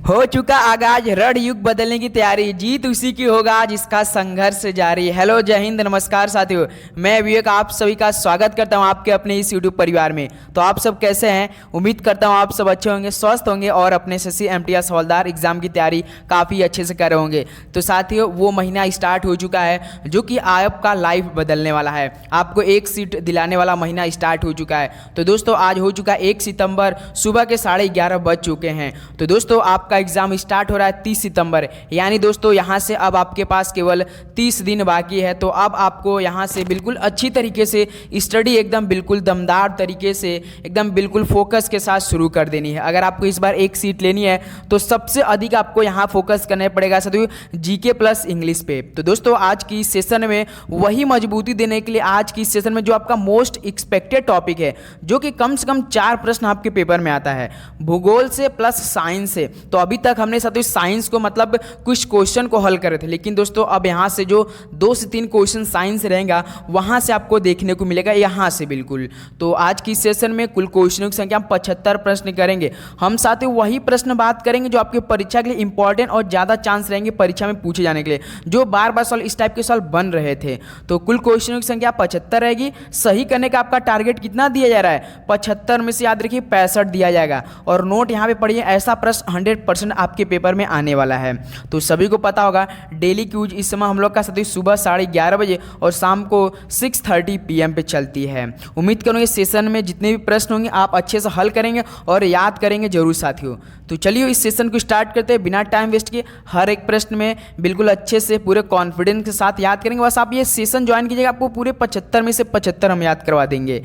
हो चुका आगाज रण युग बदलने की तैयारी, जीत उसी की होगा आज, इसका संघर्ष जारी। हेलो, जय हिंद, नमस्कार साथियों, मैं विवेक आप सभी का स्वागत करता हूं आपके अपने इस यूट्यूब परिवार में। तो आप सब कैसे हैं? उम्मीद करता हूं आप सब अच्छे होंगे, स्वस्थ होंगे और अपने एसएससी एमटीएस हवलदार एग्जाम की तैयारी काफ़ी अच्छे से कर रहे होंगे। तो साथियों, वो महीना स्टार्ट हो चुका है जो कि आपका लाइफ बदलने वाला है, आपको एक सीट दिलाने वाला महीना स्टार्ट हो चुका है। तो दोस्तों, आज हो चुका 1 सितंबर, सुबह के 11:30 बज चुके हैं। तो दोस्तों, आपका एग्जाम स्टार्ट हो रहा है 30 सितंबर, यानी दोस्तों यहाँ से अब आपके पास केवल 30 दिन बाकी है। तो अब आपको यहाँ से बिल्कुल अच्छी तरीके से स्टडी एकदम बिल्कुल दमदार तरीके से एकदम बिल्कुल फोकस के साथ शुरू कर देनी है। अगर आपको इस बार एक सीट लेनी है तो सबसे अधिक आपको यहाँ फोकस करना पड़ेगा साथियों जीके प्लस इंग्लिश पे। तो दोस्तों, आज की सेशन में वही मजबूती देने के लिए आज की सेशन में जो आपका मोस्ट एक्सपेक्टेड टॉपिक है, जो कि कम से कम 4 प्रश्न आपके पेपर में आता है, भूगोल से प्लस साइंस से। तो अभी तक हमने साथियों साइंस को मतलब कुछ क्वेश्चन को हल करे थे, लेकिन दोस्तों अब यहाँ से जो 2 से 3 क्वेश्चन साइंस रहेगा वहाँ से आपको देखने को मिलेगा, यहाँ से बिल्कुल। तो आज की सेशन में कुल क्वेश्चनों की संख्या 75 प्रश्न करेंगे हम साथियों। वही प्रश्न बात करेंगे जो आपके परीक्षा के लिए इंपॉर्टेंट और ज़्यादा चांस रहेंगे परीक्षा में पूछे जाने के लिए, जो बार बार सवाल इस टाइप के सवाल बन रहे थे। तो कुल क्वेश्चनों की संख्या 75 रहेगी। सही करने का आपका टारगेट कितना दिया जा रहा है? 75 में से याद रखिए 65 दिया जाएगा। और नोट यहाँ पे पढ़िए, ऐसा प्रश्न 100% आपके पेपर में आने वाला है। तो सभी को पता होगा डेली क्यूज इस समय हम लोग का साथियों सुबह 11:30 बजे और शाम को 6:30 PM पे चलती है। उम्मीद करूँगी सेशन में जितने भी प्रश्न होंगे आप अच्छे से हल करेंगे और याद करेंगे जरूर साथियों। तो चलिए इस सेशन को स्टार्ट करते हैं बिना टाइम वेस्ट किए। हर एक प्रश्न में बिल्कुल अच्छे से पूरे कॉन्फिडेंस के साथ याद करेंगे। बस आप ये सेशन ज्वाइन कीजिएगा, आपको पूरे 75 में से 75 हम याद करवा देंगे।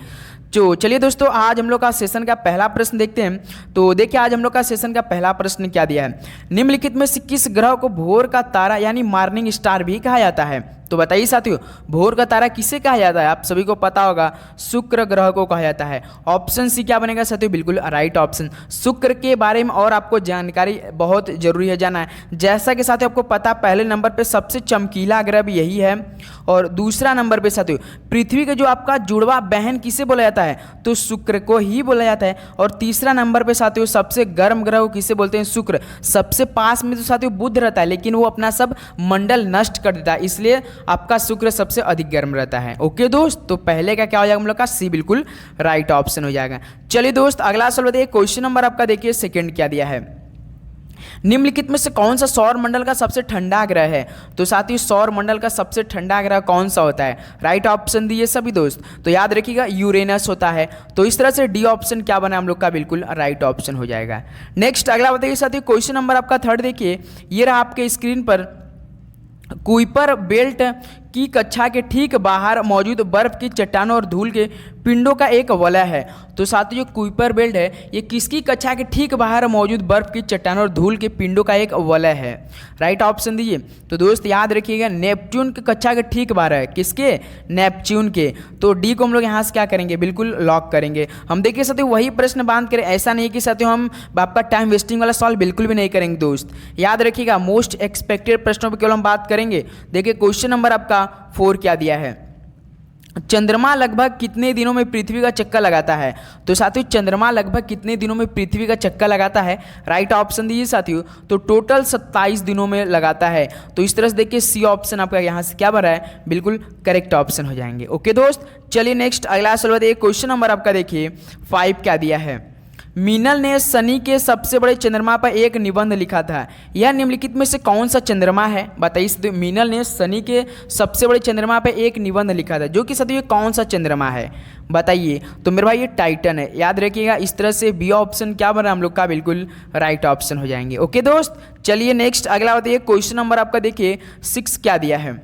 तो चलिए दोस्तों, आज हम लोग का सेशन का पहला प्रश्न देखते हैं। तो देखिए आज हम लोग का सेशन का पहला प्रश्न क्या दिया है, निम्नलिखित में से किस ग्रह को भोर का तारा यानी मॉर्निंग स्टार भी कहा जाता है? तो बताइए साथियों, भोर का तारा किसे कहा जाता है? आप सभी को पता होगा शुक्र ग्रह को कहा जाता है। ऑप्शन सी क्या बनेगा साथियों? बिल्कुल राइट ऑप्शन। शुक्र के बारे में और आपको जानकारी बहुत जरूरी है जाना है। जैसा कि साथियों आपको पता, पहले नंबर पे सबसे चमकीला ग्रह भी यही है और दूसरा नंबर पे साथियों पृथ्वी का जो आपका जुड़वा बहन किसे बोला जाता है? तो शुक्र को ही बोला जाता है। और तीसरा नंबर पे साथियों सबसे गर्म ग्रह को किसे बोलते हैं? शुक्र। सबसे पास में तो साथियों बुध रहता है, लेकिन वो अपना सब मंडल नष्ट कर देता है, इसलिए आपका शुक्र सबसे अधिक गर्म रहता है। ओके दोस्त, तो पहले का क्या हो जाएगा हम लोग का? सी बिल्कुल राइट ऑप्शन हो जाएगा। चलिए दोस्त, अगला सवाल बताइए। क्वेश्चन नंबर आपका देखिए सेकंड क्या दिया है, निम्नलिखित में से कौन सा सौर मंडल का सबसे ठंडा ग्रह है? तो साथियों सौर मंडल का सबसे ठंडा ग्रह कौन सा होता है? राइट ऑप्शन दिए सभी दोस्त। तो याद रखिएगा यूरेनस होता है। तो इस तरह से डी ऑप्शन क्या बना हम लोग का? बिल्कुल राइट ऑप्शन हो जाएगा। नेक्स्ट अगला बताइए साथियों, क्वेश्चन नंबर आपका थर्ड देखिए, ये रहा आपके स्क्रीन पर। कुइपर बेल्ट की कक्षा के ठीक बाहर मौजूद बर्फ की चट्टानों और धूल के पिंडों का एक वलय है। तो साथियों जो कुइपर बेल्ट है ये किसकी कक्षा के ठीक बाहर मौजूद बर्फ की चट्टानों और धूल के पिंडों का एक वलय है? राइट ऑप्शन दीजिए। तो दोस्त याद रखिएगा नेपच्यून की कक्षा के ठीक बाहर है, किसके? नेपच्यून के। तो डी को हम लोग यहाँ से क्या करेंगे? बिल्कुल लॉक करेंगे। हम देखिए साथियों वही प्रश्न बांध करें, ऐसा नहीं कि साथियों हम आपका टाइम वेस्टिंग वाला सवाल बिल्कुल भी नहीं करेंगे दोस्त। याद रखिएगा मोस्ट एक्सपेक्टेड प्रश्नों पर केवल हम बात करेंगे। देखिए क्वेश्चन नंबर आपका 4 क्या दिया है, चंद्रमा लगभग कितने दिनों में पृथ्वी का चक्कर लगाता है? तो साथियों चंद्रमा लगभग कितने दिनों में पृथ्वी का चक्कर लगाता है? राइट ऑप्शन दीजिए साथियों। तो टोटल 27 दिनों में लगाता है। तो इस तरह से देखिए सी ऑप्शन आपका यहाँ से क्या बना है? बिल्कुल करेक्ट ऑप्शन हो जाएंगे। ओके दोस्त, चलिए नेक्स्ट अगला सवाल देखिए। क्वेश्चन नंबर आपका देखिए 5 क्या दिया है, मीनल ने शनि के सबसे बड़े चंद्रमा पर एक निबंध लिखा था, यह निम्नलिखित में से कौन सा चंद्रमा है? बताइए। मीनल ने शनि के सबसे बड़े चंद्रमा पर एक निबंध लिखा था, जो कि साथियों कौन सा चंद्रमा है? बताइए। तो मेरे भाई ये टाइटन है, याद रखिएगा। इस तरह से बी ऑप्शन क्या बना हम लोग का? बिल्कुल राइट ऑप्शन हो जाएंगे। ओके दोस्त, चलिए नेक्स्ट अगला बताइए। क्वेश्चन नंबर आपका देखिए 6 क्या दिया है,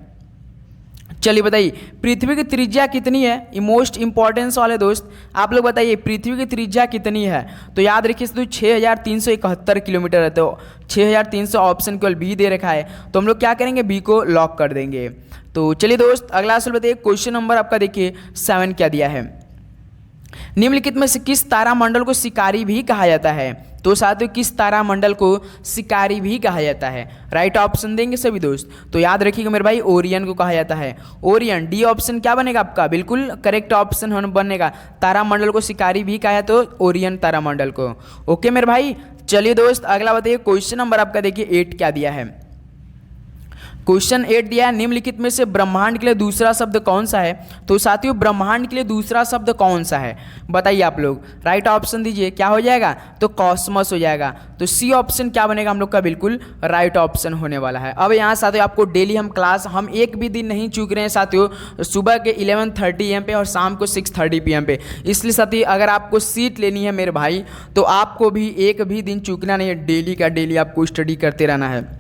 चलिए बताइए पृथ्वी की त्रिज्या कितनी है? ये मोस्ट इंपॉर्टेंस वाले दोस्त, आप लोग बताइए पृथ्वी की त्रिज्या कितनी है? तो याद रखिए तो 6371 किलोमीटर है। तो 6300 ऑप्शन केवल बी दे रखा है, तो हम लोग क्या करेंगे? बी को लॉक कर देंगे। तो चलिए दोस्त अगला सवाल बताइए। क्वेश्चन नंबर आपका देखिए 7 क्या दिया है, निम्नलिखित में से किस तारामंडल को शिकारी भी कहा जाता है? तो साथियों किस तारामंडल को शिकारी भी कहा जाता है? राइट ऑप्शन देंगे सभी दोस्त। तो याद रखिएगा मेरे भाई, ओरियन को कहा जाता है। ओरियन, डी ऑप्शन क्या बनेगा आपका? बिल्कुल करेक्ट ऑप्शन बनेगा। तारामंडल को शिकारी भी कहा है तो ओरियन तारामंडल को। ओके मेरे भाई, चलिए दोस्त अगला बताइए। क्वेश्चन नंबर आपका देखिए 8 क्या दिया है। क्वेश्चन 8 दिया है, निम्नलिखित में से ब्रह्मांड के लिए दूसरा शब्द कौन सा है? तो साथियों ब्रह्मांड के लिए दूसरा शब्द कौन सा है बताइए आप लोग। राइट ऑप्शन दीजिए, क्या हो जाएगा? तो कॉस्मस हो जाएगा। तो सी ऑप्शन क्या बनेगा हम लोग का? बिल्कुल राइट ऑप्शन होने वाला है। अब यहाँ साथियों आपको डेली हम एक भी दिन नहीं चूक रहे हैं साथियों, सुबह के 11:30 AM पे और शाम को 6:30 PM पे। इसलिए साथियों अगर आपको सीट लेनी है मेरे भाई तो आपको भी एक भी दिन चूकना नहीं है, डेली का डेली आपको स्टडी करते रहना है।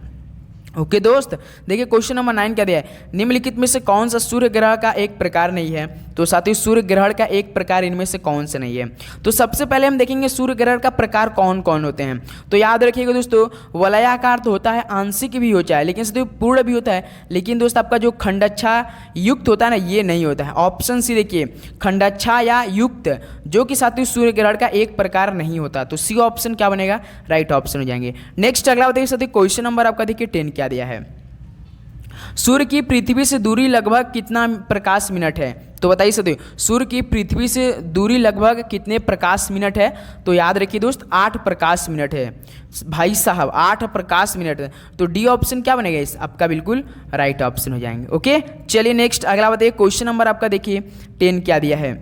ओके दोस्त, देखिए क्वेश्चन नंबर 9 क्या दिया है, निम्नलिखित में से कौन सा सूर्य ग्रह का एक प्रकार नहीं है? तो साथियों सूर्य ग्रहण का एक प्रकार इनमें से कौन सा नहीं है? तो सबसे पहले हम देखेंगे सूर्य ग्रहण का प्रकार कौन कौन होते हैं। तो याद रखिएगा दोस्तों, वलयाकार तो होता है, आंशिक भी होता है, लेकिन साथियों पूर्ण भी होता है। लेकिन दोस्त आपका जो खंडच्छा युक्त होता है ना, ये नहीं होता है। ऑप्शन सी देखिए, खंडच्छा या युक्त, जो कि साथियों सूर्य ग्रहण का एक प्रकार नहीं होता। तो सी ऑप्शन क्या बनेगा? राइट ऑप्शन हो जाएंगे। नेक्स्ट अगला बताइए साथियों, क्वेश्चन नंबर आपका देखिए 10 क्या दिया है। सूर्य की पृथ्वी से दूरी लगभग कितना प्रकाश मिनट है? तो बताइए साथियों सूर्य की पृथ्वी से दूरी लगभग कितने प्रकाश मिनट है? तो याद रखिए दोस्त 8 प्रकाश मिनट है भाई साहब, 8 प्रकाश मिनट है। तो डी ऑप्शन क्या बनेगा इस आपका? बिल्कुल राइट ऑप्शन हो जाएंगे। ओके चलिए नेक्स्ट अगला बताइए। क्वेश्चन नंबर आपका देखिए 10 क्या दिया है,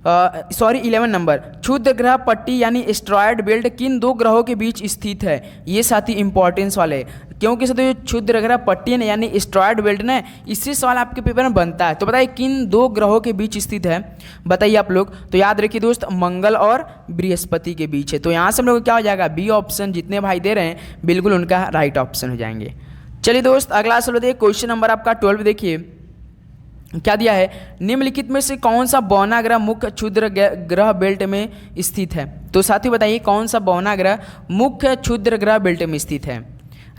11 नंबर। क्षुद्र ग्रह पट्टी यानी एस्ट्रॉयड बेल्ट किन दो ग्रहों के बीच स्थित है? ये साथी इंपॉर्टेंस वाले, क्योंकि साथियों क्षुद्र ग्रह पट्टी है ना यानी एस्ट्रॉयड बेल्ट ना, इससे सवाल आपके पेपर में बनता है। तो बताइए किन दो ग्रहों के बीच स्थित है बताइए आप लोग। तो याद रखिए दोस्त मंगल और बृहस्पति के बीच है। तो यहाँ से हम लोग क्या हो जाएगा? बी ऑप्शन जितने भाई दे रहे हैं बिल्कुल उनका राइट ऑप्शन हो जाएंगे। चलिए दोस्त अगला सवाल देखिए, क्वेश्चन नंबर आपका 12 देखिए क्या दिया है, निम्नलिखित में से कौन सा बौना ग्रह मुख्य क्षुद्र ग्रह बेल्ट में स्थित है? तो साथी बताइए कौन सा बौना ग्रह मुख्य क्षुद्र ग्रह बेल्ट में स्थित है?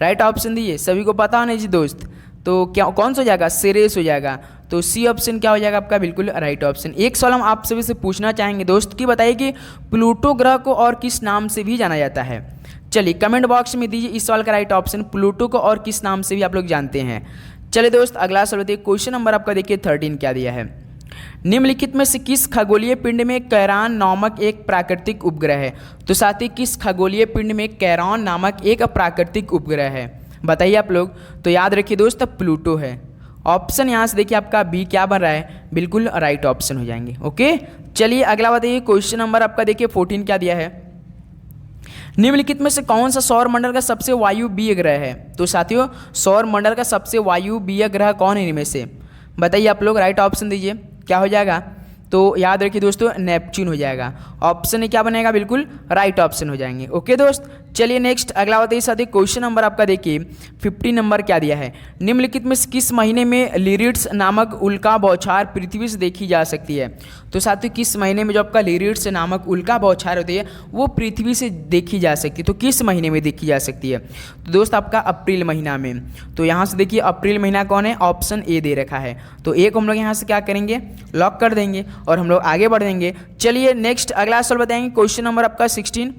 राइट ऑप्शन दिए, सभी को पता होना जी दोस्त। तो क्या कौन सा हो जाएगा? सेरेस हो जाएगा। तो सी ऑप्शन क्या हो जाएगा आपका? बिल्कुल राइट ऑप्शन। एक सवाल हम आप सभी से पूछना चाहेंगे दोस्त कि बताइए कि प्लूटो ग्रह को और किस नाम से भी जाना जाता है? चलिए कमेंट बॉक्स में दीजिए इस सवाल का राइट ऑप्शन, प्लूटो को और किस नाम से भी आप लोग जानते हैं। चलिए दोस्त अगला सवाल देखिए, क्वेश्चन नंबर आपका देखिए 13 क्या दिया है, निम्नलिखित में से किस खगोलीय पिंड में कैरान नामक एक प्राकृतिक उपग्रह है? तो साथ ही किस खगोलीय पिंड में कैरान नामक एक प्राकृतिक उपग्रह है बताइए आप लोग। तो याद रखिए दोस्त प्लूटो है। ऑप्शन यहाँ से देखिए आपका बी क्या बन रहा है? बिल्कुल राइट ऑप्शन हो जाएंगे। ओके चलिए अगला बताइए, क्वेश्चन नंबर आपका देखिए 14 क्या दिया है, निम्नलिखित में से कौन सा सौर मंडल का सबसे वायुवीय ग्रह है? तो साथियों सौर मंडल का सबसे वायुवीय ग्रह कौन है इनमें से बताइए आप लोग। राइट ऑप्शन दीजिए, क्या हो जाएगा? तो याद रखिए दोस्तों नेपच्यून हो जाएगा। ऑप्शन क्या बनेगा? बिल्कुल राइट ऑप्शन हो जाएंगे। ओके दोस्त चलिए नेक्स्ट अगला बताइए साथी, क्वेश्चन नंबर आपका देखिए 50 नंबर क्या दिया है, निम्नलिखित में किस महीने में लिरिड्स नामक उल्का बौछार पृथ्वी से देखी जा सकती है? तो साथियों किस महीने में जो आपका लिरिड्स नामक उल्का बौछार होती है वो पृथ्वी से देखी जा सकती है? तो किस महीने में देखी जा सकती है? तो दोस्त आपका अप्रैल महीना में। तो यहाँ से देखिए अप्रैल महीना कौन है? ऑप्शन ए दे रखा है। तो ए को हम लोग यहाँ से क्या करेंगे? लॉक कर देंगे और हम लोग आगे बढ़ेंगे। चलिए नेक्स्ट अगला सवाल बताएंगे, क्वेश्चन नंबर आपका 16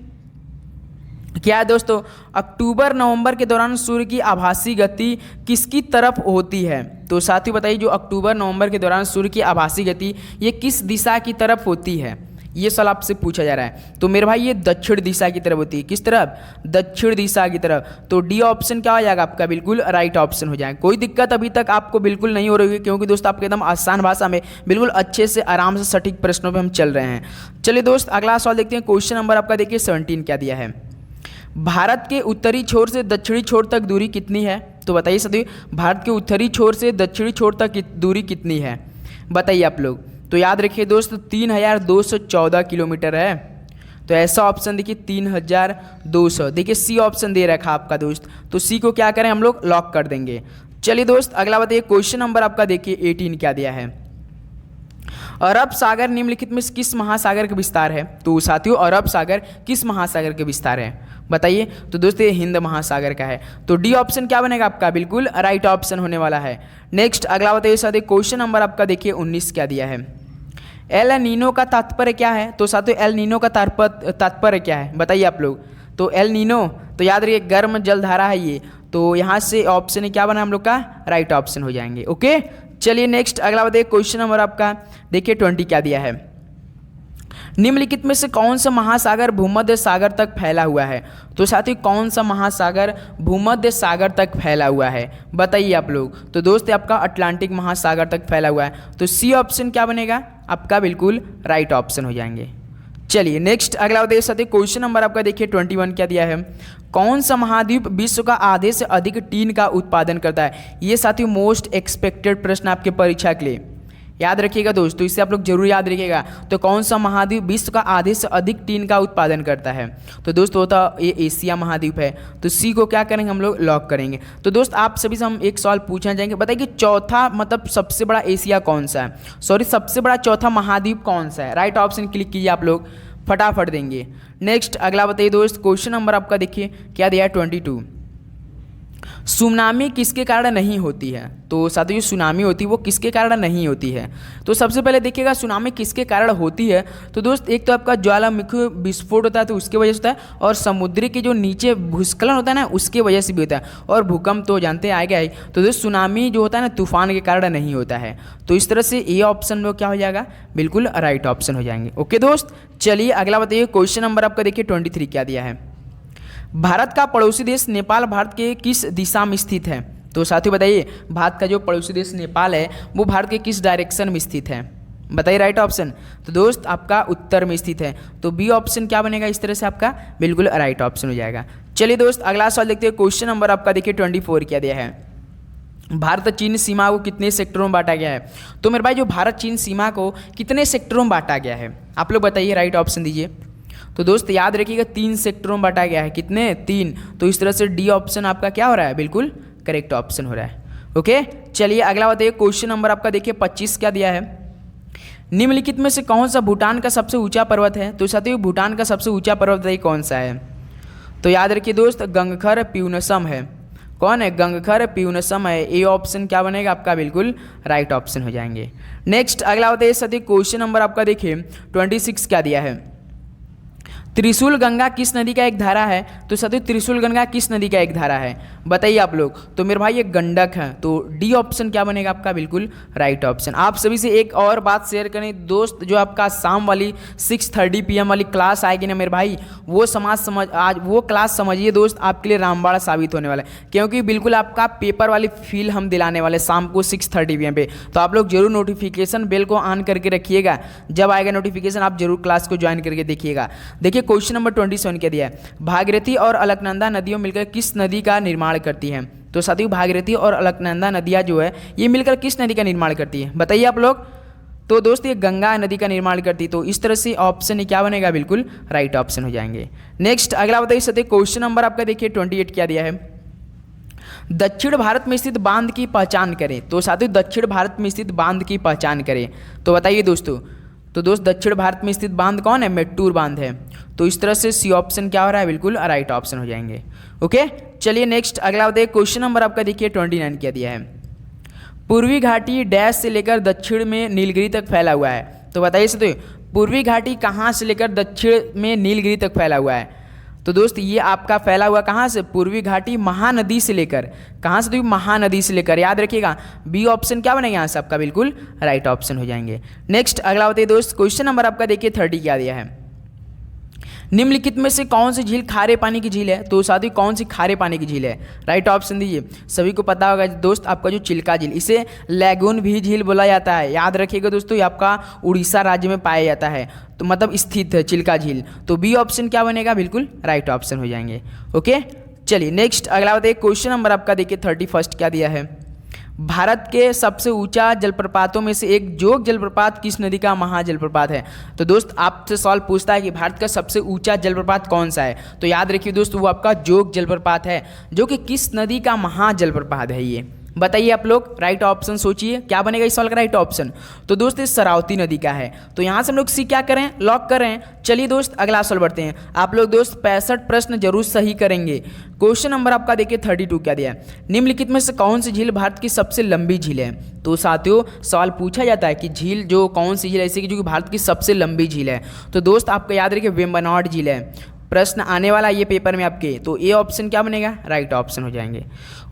क्या है दोस्तों, अक्टूबर नवंबर के दौरान सूर्य की आभासी गति किसकी तरफ होती है? तो साथियों बताइए जो अक्टूबर नवंबर के दौरान सूर्य की आभासी गति ये किस दिशा की तरफ होती है? ये सवाल आपसे पूछा जा रहा है। तो मेरे भाई ये दक्षिण दिशा की तरफ होती है। किस तरफ? दक्षिण दिशा की तरफ। तो डी ऑप्शन क्या हो जाएगा आपका? बिल्कुल राइट ऑप्शन हो जाएगा। कोई दिक्कत अभी तक आपको बिल्कुल नहीं हो रही है, क्योंकि दोस्त आपके एकदम आसान भाषा में बिल्कुल अच्छे से आराम से सटीक प्रश्नों पर हम चल रहे हैं। चलिए दोस्त अगला सवाल देखते हैं, क्वेश्चन नंबर आपका देखिए 17 क्या दिया है, भारत के उत्तरी छोर से दक्षिणी छोर तक दूरी कितनी है? तो बताइए साथियों भारत के उत्तरी छोर से दक्षिणी छोर तक दूरी कितनी है बताइए आप लोग। तो याद रखिए दोस्त 3214 किलोमीटर है। तो ऐसा ऑप्शन देखिए 3200, देखिए सी ऑप्शन दे रखा आपका दोस्त। तो सी को क्या करें हम लोग? लॉक कर देंगे। चलिए दोस्त अगला बताइए, क्वेश्चन नंबर आपका देखिए 18 क्या दिया है, अरब सागर निम्नलिखित में किस महासागर का विस्तार है? तो साथियों अरब सागर किस महासागर के विस्तार है बताइए। तो दोस्तों ये हिंद महासागर का है। तो डी ऑप्शन क्या बनेगा आपका? बिल्कुल राइट ऑप्शन होने वाला है। नेक्स्ट अगला बताइए साथियों, क्वेश्चन नंबर आपका देखिए 19 क्या दिया है, एल नीनो का तात्पर्य क्या है? तो साथियों एल नीनो का तात्पर्य क्या है बताइए आप लोग। तो एल नीनो, तो याद रखिए गर्म जलधारा है ये। तो यहाँ से ऑप्शन क्या बना हम लोग का, राइट ऑप्शन हो जाएंगे। ओके, चलिए नेक्स्ट अगला बताइए क्वेश्चन नंबर आपका देखिए 20 क्या दिया है। निम्नलिखित में से कौन सा महासागर भूमध्य सागर तक फैला हुआ है। तो साथियों कौन सा महासागर भूमध्य सागर तक फैला हुआ है बताइए आप लोग। तो दोस्त आपका अटलांटिक महासागर तक फैला हुआ है। तो सी ऑप्शन क्या बनेगा आपका, बिल्कुल राइट ऑप्शन हो जाएंगे। चलिए नेक्स्ट अगला बताइए साथियों क्वेश्चन नंबर आपका देखिए 21 क्या दिया है। कौन सा महाद्वीप विश्व का आधे से अधिक टीन का उत्पादन करता है। ये साथियों मोस्ट एक्सपेक्टेड प्रश्न आपके परीक्षा के लिए, याद रखिएगा दोस्तों, इसे आप लोग जरूर याद रखिएगा। तो कौन सा महाद्वीप विश्व का आधे से अधिक टीन का उत्पादन करता है। तो दोस्त होता ये एशिया महाद्वीप है। तो सी को क्या करेंगे हम लोग, लॉक करेंगे। तो दोस्त आप सभी से हम एक सवाल पूछना चाहेंगे, बताइए कि चौथा मतलब सबसे बड़ा एशिया कौन सा है, सॉरी सबसे बड़ा चौथा महाद्वीप कौन सा है। राइट ऑप्शन क्लिक कीजिए आप लोग, फटाफट देंगे। नेक्स्ट अगला बताइए दोस्त क्वेश्चन नंबर आपका देखिए क्या दिया है 22। सुनामी किसके कारण नहीं होती है। तो साथियों जो सुनामी होती है वो किसके कारण नहीं होती है। तो सबसे पहले देखिएगा सुनामी किसके कारण होती है। तो दोस्त एक तो आपका ज्वालामुखी विस्फोट होता है तो उसके वजह से होता है, और समुद्र के जो नीचे भूस्खलन होता है ना उसके वजह से भी होता है, और भूकंप तो जानते हैं आएगा ही। तो दोस्त सुनामी जो होता है ना तूफान के कारण नहीं होता है। तो इस तरह से ये ऑप्शन में क्या हो जाएगा, बिल्कुल राइट ऑप्शन हो जाएंगे। ओके दोस्त, चलिए अगला बताइए क्वेश्चन नंबर आपका देखिए 23 क्या दिया है। भारत का पड़ोसी देश नेपाल भारत के किस दिशा में स्थित है। तो साथियों बताइए भारत का जो पड़ोसी देश नेपाल है वो भारत के किस डायरेक्शन में स्थित है, बताइए राइट ऑप्शन। तो दोस्त आपका उत्तर में स्थित है। तो बी ऑप्शन क्या बनेगा इस तरह से आपका, बिल्कुल राइट ऑप्शन हो जाएगा। चलिए दोस्त अगला सवाल देखते हैं क्वेश्चन नंबर आपका देखिए 24 क्या दिया है। भारत चीन सीमा को कितने सेक्टरों में बांटा गया है। तो मेरे भाई जो भारत चीन सीमा को कितने सेक्टरों में बांटा गया है आप लोग बताइए, राइट ऑप्शन दीजिए। तो दोस्त याद रखिएगा 3 सेक्टरों में बांटा गया है, कितने 3। तो इस तरह से डी ऑप्शन आपका क्या हो रहा है, बिल्कुल करेक्ट ऑप्शन हो रहा है। ओके, चलिए अगला बताइए क्वेश्चन नंबर आपका देखिए 25 क्या दिया है। निम्नलिखित में से कौन सा भूटान का सबसे ऊंचा पर्वत है। तो साथियों भूटान का सबसे ऊंचा पर्वत बताइए कौन सा है। तो याद रखिए दोस्त गंगखर प्यूनसम है। कौन है, गंगखर प्यूनसम है। ए ऑप्शन क्या बनेगा आपका, बिल्कुल राइट ऑप्शन हो जाएंगे। नेक्स्ट अगला बताइए साथियों क्वेश्चन नंबर आपका देखिए 26 क्या दिया है। त्रिशूल गंगा किस नदी का एक धारा है। तो साथियों त्रिशूल गंगा किस नदी का एक धारा है बताइए आप लोग। तो मेरे भाई ये गंडक है। तो डी ऑप्शन क्या बनेगा आपका, बिल्कुल राइट ऑप्शन। आप सभी से एक और बात शेयर करें दोस्त, जो आपका शाम वाली 6:30 PM वाली क्लास आएगी ना मेरे भाई, वो आज वो क्लास समझिए दोस्त आपके लिए रामबाण साबित होने वाला है, क्योंकि बिल्कुल आपका पेपर वाली फील हम दिलाने वाले शाम को 6:30 PM पे। तो आप लोग जरूर नोटिफिकेशन बेल को ऑन करके रखिएगा, जब आएगा नोटिफिकेशन आप जरूर क्लास को ज्वाइन करके देखिएगा। देखिए क्वेश्चन नंबर 27 क्या दिया है। भागीरथी और अलकनंदा नदियों मिलकर किस नदी का निर्माण करती हैं। तो साथियों भागीरथी और अलकनंदा नदियाँ जो है ये मिलकर किस नदी का निर्माण करती है बताइए आप लोग। तो दोस्त ये गंगा नदी का निर्माण करती है। तो इस तरह से ऑप्शन क्या बनेगा, बिल्कुल राइट ऑप्शन हो जाएंगे। नेक्स्ट अगला बताइए सत्य क्वेश्चन नंबर आपका देखिए 28 क्या दिया है। दक्षिण भारत में स्थित बांध की पहचान करें। तो साथियों दक्षिण भारत में स्थित बांध की पहचान करें तो बताइए दोस्तों। तो दोस्त दक्षिण भारत में स्थित बांध कौन है, मेट्टूर बांध है। तो इस तरह से सी ऑप्शन क्या हो रहा है, बिल्कुल राइट ऑप्शन हो जाएंगे। ओके, चलिए नेक्स्ट अगला बताइए क्वेश्चन नंबर आपका देखिए 29 क्या दिया है। पूर्वी घाटी डैश से लेकर दक्षिण में नीलगिरी तक फैला हुआ है। तो बताइए सर पूर्वी घाटी कहाँ से लेकर दक्षिण में नीलगिरी तक फैला हुआ है। तो दोस्त ये आपका फैला हुआ कहाँ से, पूर्वी घाटी महानदी से लेकर, कहाँ से, तो महानदी से लेकर, याद रखिएगा बी ऑप्शन क्या बनेगा यहाँ से आपका, बिल्कुल राइट ऑप्शन हो जाएंगे। नेक्स्ट अगला बताइए दोस्त क्वेश्चन नंबर आपका देखिए 30 क्या दिया है। निम्नलिखित में से कौन सी झील खारे पानी की झील है। तो साथियों कौन सी खारे पानी की झील है, राइट ऑप्शन दीजिए। सभी को पता होगा दोस्त आपका जो चिल्का झील, इसे लैगून भी झील बोला जाता है। याद रखिएगा दोस्तों ये आपका उड़ीसा राज्य में पाया जाता है, तो मतलब स्थित है चिल्का झील। तो बी ऑप्शन क्या बनेगा, बिल्कुल राइट ऑप्शन हो जाएंगे। ओके, चलिए नेक्स्ट अगला बताइए क्वेश्चन नंबर आपका देखिए 31 क्या दिया है। भारत के सबसे ऊंचा जलप्रपातों में से एक जोग जलप्रपात किस नदी का महाजलप्रपात है। तो दोस्त आपसे सवाल पूछता है कि भारत का सबसे ऊंचा जलप्रपात कौन सा है। तो याद रखिए दोस्त वो आपका जोग जलप्रपात है, जो कि किस नदी का महाजलप्रपात है ये बताइए आप लोग। राइट ऑप्शन सोचिए क्या बनेगा इस सवाल का राइट ऑप्शन। तो दोस्त ये सरावती नदी का है। तो यहाँ से हम लोग सी क्या करें, लॉक करें। चलिए दोस्त अगला सवाल बढ़ते हैं। आप लोग दोस्त 65 प्रश्न जरूर सही करेंगे। क्वेश्चन नंबर आपका देखिए 32 क्या दिया है। निम्नलिखित में से कौन सी झील भारत की सबसे लंबी झील है। तो साथियों सवाल पूछा जाता है कि झील जो कौन सी झील ऐसी कि जो कि भारत की सबसे लंबी झील है। तो दोस्त आपको याद रखिए वेम्बनाड झील है। प्रश्न आने वाला ये पेपर में आपके, तो ए ऑप्शन क्या बनेगा, राइट ऑप्शन हो जाएंगे।